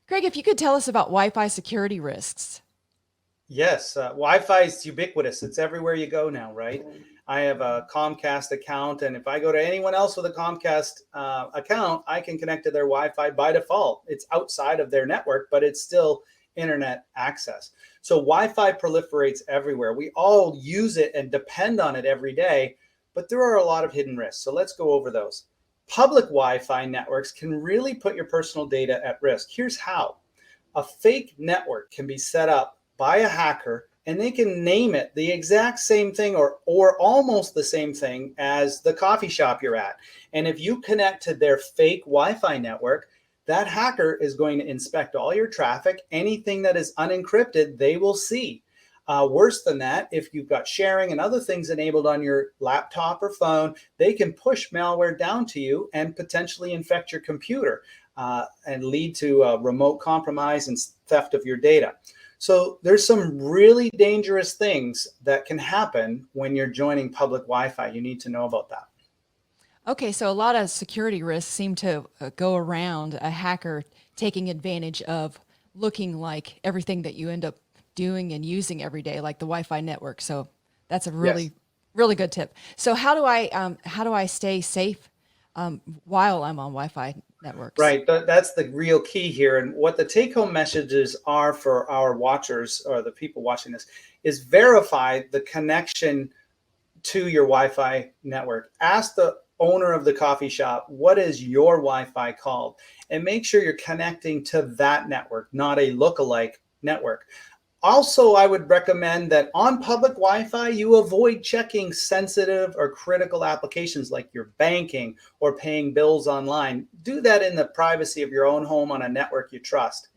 Greg, if you could tell us about Wi-Fi security risks. Yes, Wi-Fi is ubiquitous. It's everywhere you go now, right? I have a Comcast account, and if I go to anyone else with a Comcast account, I can connect to their Wi-Fi by default. It's outside of their network, but it's still internet access. So Wi-Fi proliferates everywhere. We all use it and depend on it every day, but there are a lot of hidden risks. So let's go over those. Public Wi-Fi networks can really put your personal data at risk. Here's how. A fake network can be set up by a hacker, and they can name it the exact same thing or almost the same thing as the coffee shop you're at. And if you connect to their fake Wi-Fi network, that hacker is going to inspect all your traffic. Anything that is unencrypted, they will see. Worse than that, if you've got sharing and other things enabled on your laptop or phone, they can push malware down to you and potentially infect your computer and lead to remote compromise and theft of your data. So there's some really dangerous things that can happen when you're joining public Wi-Fi. You need to know about that. Okay, so a lot of security risks seem to go around a hacker taking advantage of looking like everything that you end up doing and using every day, like the Wi-Fi network. So that's a Yes. really good tip. So how do I stay safe while I'm on Wi-Fi networks? Right. That's the real key here. And what the take home messages are for our watchers or the people watching this is verify the connection to your Wi-Fi network. Ask the owner of the coffee shop, what is your Wi-Fi called? And make sure you're connecting to that network, not a lookalike network. Also, I would recommend that on public Wi-Fi, you avoid checking sensitive or critical applications like your banking or paying bills online. Do that in the privacy of your own home on a network you trust.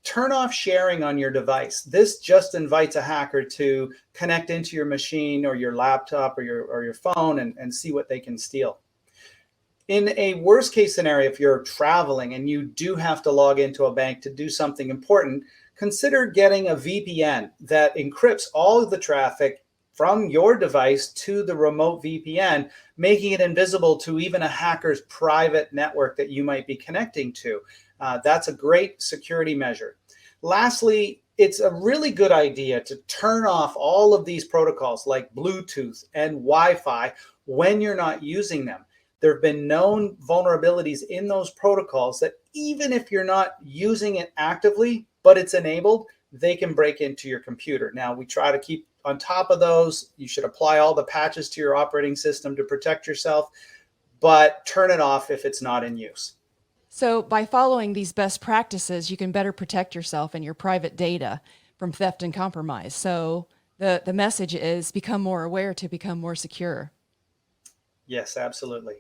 Turn off sharing on your device. This just invites a hacker to connect into your machine or your laptop or your phone and see what they can steal. In a worst case scenario, if you're traveling and you do have to log into a bank to do something important, consider getting a VPN that encrypts all of the traffic from your device to the remote VPN, making it invisible to even a hacker's private network that you might be connecting to. That's a great security measure. Lastly, it's a really good idea to turn off all of these protocols like Bluetooth and Wi-Fi when you're not using them. There have been known vulnerabilities in those protocols that even if you're not using it actively, but it's enabled, they can break into your computer. Now, we try to keep on top of those. You should apply all the patches to your operating system to protect yourself, but turn it off if it's not in use. So by following these best practices, you can better protect yourself and your private data from theft and compromise. So the message is become more aware to become more secure. Yes, absolutely.